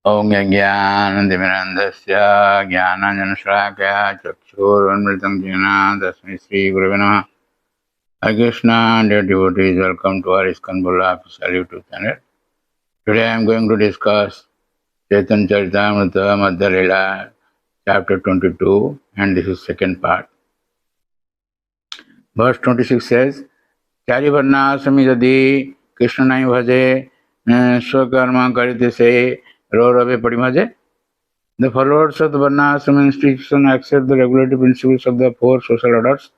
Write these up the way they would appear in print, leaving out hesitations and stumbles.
ॐ ज्ञानतिमिरन्धस्य ज्ञानाञ्जनशलाकया चक्षुरुन्मिलितं येन तस्मै श्रीगुरवे नमः। Hare Krishna, dear devotees, welcome to our ISKCON Bulla official YouTube channel. Today I am going to discuss Chaitanya Charitamrita Madhya Leela, chapter 22, and this is second part. Verse 26 says, Chari varnasami yadi Krishna nai bhaje swakarma karite se ro rabe padimhaje. The followers of the Varnashram institution accept the regulatory principles of the four social orders,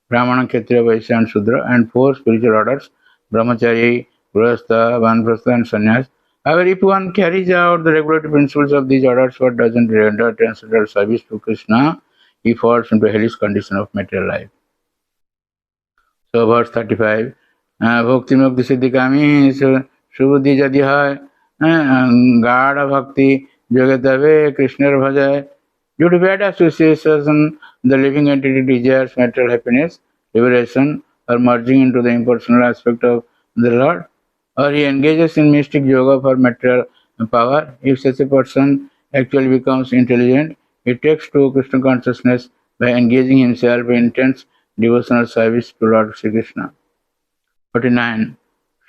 Brahmana, Kshatriya, Vaishya and Shudra, and four spiritual orders, Brahmachari, Grihastha, Vanprastha and Sannyas. However, if one carries out the regulatory principles of these orders but doesn't render transcendental service to Krishna, he falls into a hellish condition of material life. So verse 35, Bhakti Mukti Siddhikami Subhuddhi Jadi Hai Gada Bhakti Jagatave Krishna Bhajai. Due to bad association, the living entity desires material happiness, liberation, or merging into the impersonal aspect of the Lord, or he engages in mystic yoga for material power. If such a person actually becomes intelligent, he takes to Krishna consciousness by engaging himself in intense devotional service to Lord Sri Krishna. 49.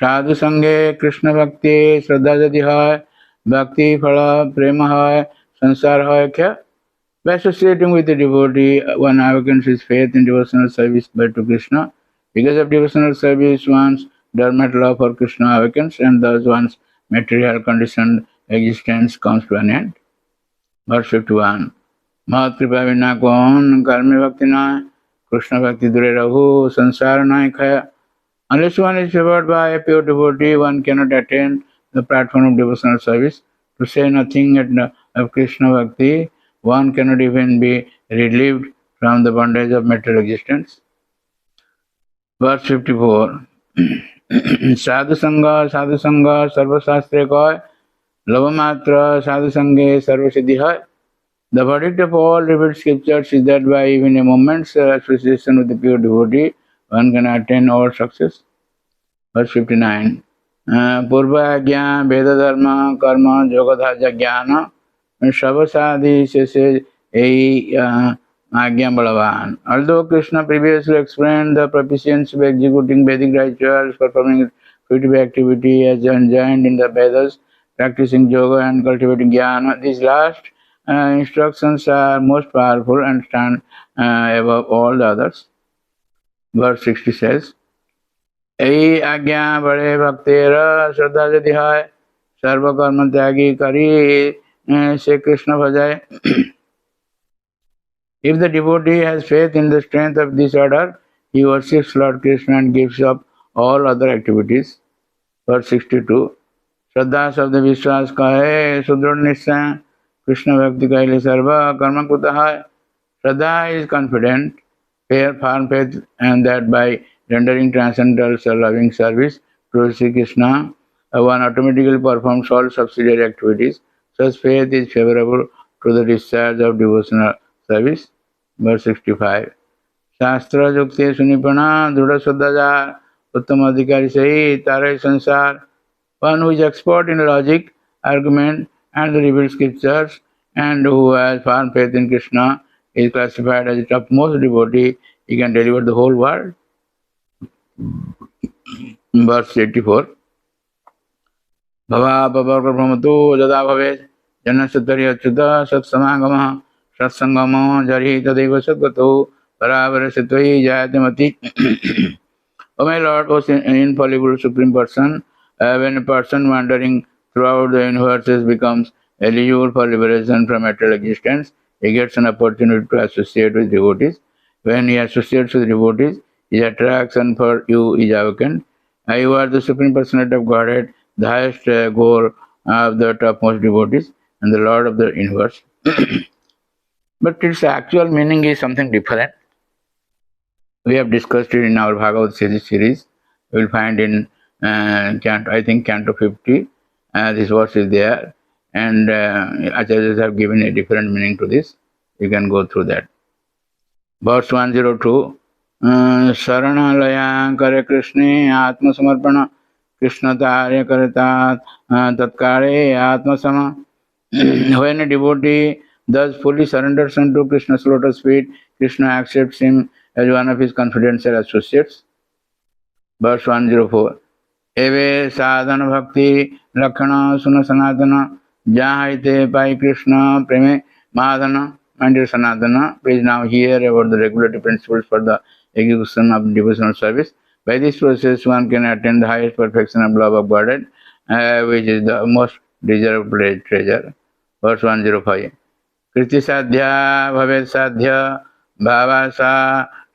साधु संगे कृष्ण भक्ति श्रद्धा यदि है भक्ति फल प्रेम है संसार है क्या? By associating with the devotee, one awakens his faith in devotional service to Krishna. Because of devotional service, one's dormant love for Krishna awakens, and thus one's material conditioned existence comes to an end. Verse 51. Mahat kripa vina kon karmi bhakti na Krishna bhakti dure rahu sansara na khaya. Unless one is favored by a pure devotee, one cannot attain the platform of devotional service. To say nothing of Krishna bhakti, one cannot even be relieved from the bondage of material existence. Verse 54. Sadhu Sangha, Sarva Shastre Koi, Lavamatra, Sadhu Sanghe, Sarva Siddhi Hai. The verdict of all revealed scriptures is that by even a moment's association with the pure devotee, one can attain all success. Verse 59. Purva Agya, Veda Dharma, Karma, Yogadhaja Jnana, Shavasadi Sese Ei Agya Balavan. Although Krishna previously explained the proficiency of executing Vedic rituals, performing fruitive activity as enjoined in the Vedas, practicing yoga and cultivating jnana, these last instructions are most powerful and stand above all the others. Verse 60 says, Ei Agya Bade Bhaktera Shraddha Yadi Hai Sarva Karma Tyagi Kari Se Krishna Bhajai. If the devotee has faith in the strength of this order, he worships Lord Krishna and gives up all other activities. Verse 62. Shraddha Sabda Vishwas Kahe Sudrod Nisya Krishna Bhakti Kaile Sarva Karma Kuta Hai. Shraddha is confident, firm faith, and that by rendering transcendental loving service to Sri Krishna, one automatically performs all subsidiary activities. Such faith is favorable to the discharge of devotional service. Verse 65. Shastra Yukti Sunipana Dhruda Swadhaja Uttama Adhikari Sahi Tarai Sansar. One who is expert in logic, argument, and the revealed scriptures, and who has firm faith in Krishna, is classified as the topmost devotee. He can deliver the whole world. Verse 84. Bhava Bhava Brahmatu Jada Bhave Janasatari Achyuta Satsamagama Satsangama Jari Tadeva Satgato Paravara Satvai Jayatamati. O my Lord, O infallible Supreme Person, when a person wandering throughout the universes becomes eligible for liberation from material existence, he gets an opportunity to associate with devotees. When he associates with devotees, his attraction for you is awakened. You are the Supreme Personality of Godhead, the highest goal of the topmost devotees, and the Lord of the universe. But its actual meaning is something different. We have discussed it in our Bhagavad series. You will find in Canto 50. This verse is there, and Acharyas have given a different meaning to this. You can go through that. Verse 102. Saranalaya kare Krishne Atma Samarpana Krishna Tarya Karata Tatkare Atma Sama. When a devotee thus fully surrenders unto Krishna's lotus feet, Krishna accepts him as one of his confidential associates. Verse 104. Eve sadhana bhakti lakkhana suna sanatana jahite pai Krishna preme madhana. My dear Sanatana, please now hear about the regulatory principles for the execution of devotional service. By this process, one can attain the highest perfection of love of God, which is the most deserved treasure. Verse 105. कृति साध्या भवेत् साध्य भावासा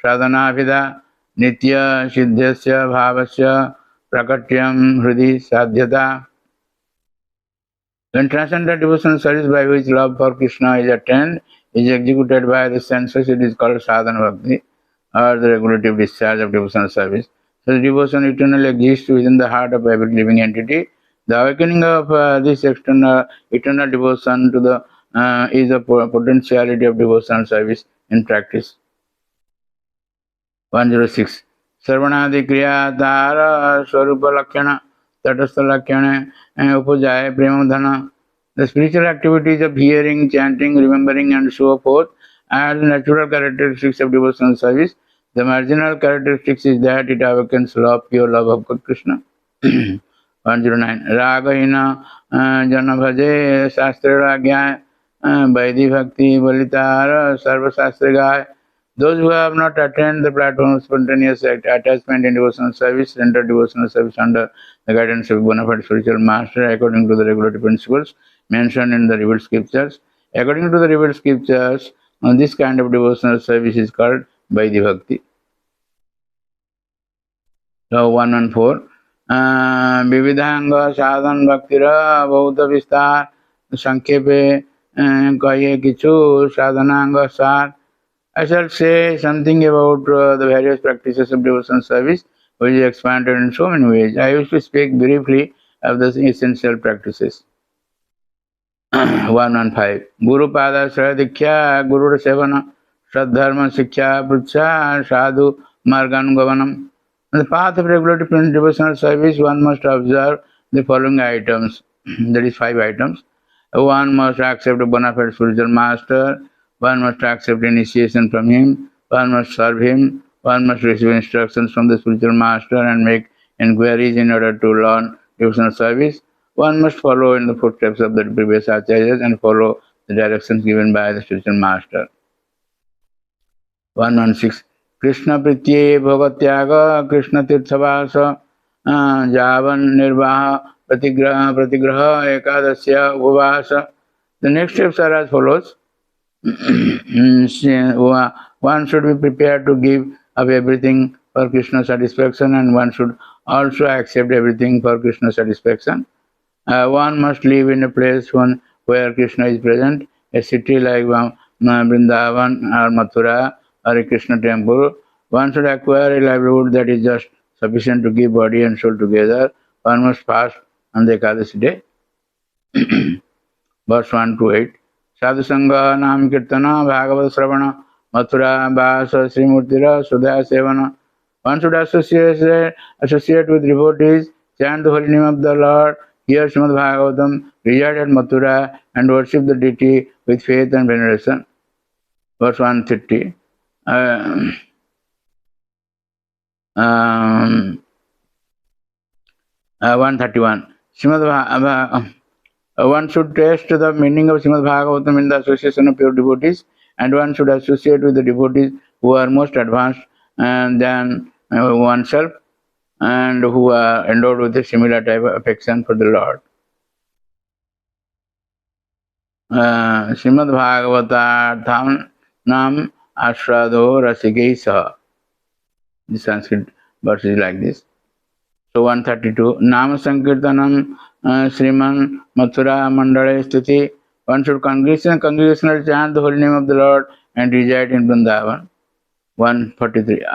साधनाभिधा नित्य सिद्धस्य भावस्य prakatiyam hridi sadhyata. When transcendental devotional service by which love for Krishna is attained is executed by the senses, it is called sadhana bhakti, or the regulative discharge of devotional service. So devotion eternally exists within the heart of every living entity. The awakening of this eternal devotion to the is the potentiality of devotional service in practice. 106. सर्वणादि क्रिया तार स्वरूप लक्षण तटस्थ लक्षण उपजाय प्रेम धन. The spiritual activities of hearing, chanting, remembering, and so forth are the natural characteristics of devotional service. The marginal characteristics is that it awakens love, pure love of Krishna. 109. Ragahina jana bhaje shastra gya vaidhi bhakti balitar sarva shastra gaya. Those who have not attained the platform of spontaneous attachment in devotional service render devotional service under the guidance of bona fide spiritual master according to the regulatory principles mentioned in the revealed scriptures. According to the revealed scriptures, this kind of devotional service is called Vaidhi Bhakti. So 114. विविधांग साधन भक्तिरा बहुत विस्तार संक्षेपे कहिए किछु साधनांग सार. I shall say something about the various practices of devotional service, which is expanded in so many ways. I used to speak briefly of the essential practices. 115. Guru Pada Shraya Diksha, Guru Sevana, Sadharma Siksha, Pritcha, Sadhu, Marganugavanam. On the path of regulatory devotional service, one must observe the following items. That is 5 items. One must accept a bona fide spiritual master. One must accept initiation from him. One must serve him. One must receive instructions from the spiritual master and make inquiries in order to learn devotional service. One must follow in the footsteps of the previous acharyas and follow the directions given by the spiritual master. 116. Krishna Pritye Bhagatyāga Krishna Tirthavāsa Javan Nirvaha Pratigraha Ekadasya Upavasa. The next steps are as follows. One should be prepared to give up everything for Krishna's satisfaction, and one should also accept everything for Krishna's satisfaction. One must live in a place where Krishna is present, a city like Vrindavan or Mathura or a Krishna temple. One should acquire a livelihood that is just sufficient to keep body and soul together. One must fast on the Ekadasi day. Verse 1 to 8. Sadhu Sangha Nam Kirtana Bhagavad Sravana Mathura Bhasa Srimurtira Sudha Sevana. One should associate with devotees, chant the holy name of the Lord, hear Srimad Bhagavatam, reside at Mathura, and worship the deity with faith and veneration. Verse 130. 131. One should taste the meaning of Srimad Bhagavatam in the association of pure devotees, and one should associate with the devotees who are most advanced than oneself and who are endowed with a similar type of affection for the Lord. Srimad Bhagavatartham Nam Ashrado Rasikei Saha. The Sanskrit verse is like this. So 132. Nama Sankirtanam Sriman Mathura Mandale Sthiti. One should congregationally chant the holy name of the Lord and reside in Vrindavan. 143.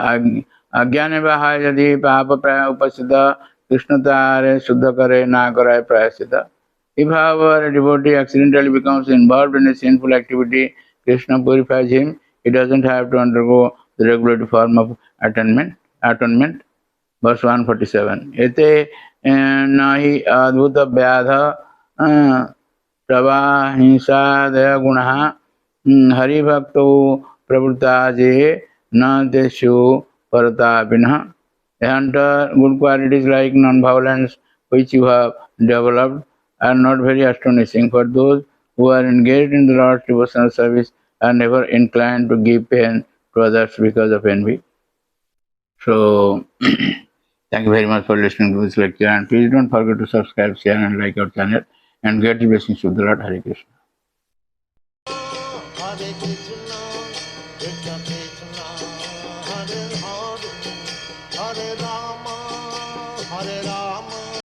Agyane Bahaya Yadi Papa Upasita Krishnatare Suddhakare Nakare Prayasita. If, however, a devotee accidentally becomes involved in a sinful activity, Krishna purifies him. He doesn't have to undergo the regular form of atonement. Verse 147. Ete nahi adbhuta vyadha तवा हिंसादय गुणः हरिभक्तो प्रवृत्ता जे न देशु परतापिनः. A hunter, good qualities like non-violence, which you have developed, are not very astonishing, for those who are engaged in the Lord's devotional service are never inclined to give pain to others because of envy. So, thank you very much for listening to this lecture, and please don't forget to subscribe, share, and like our channel, and get the blessings of the Lord. Hare Krishna.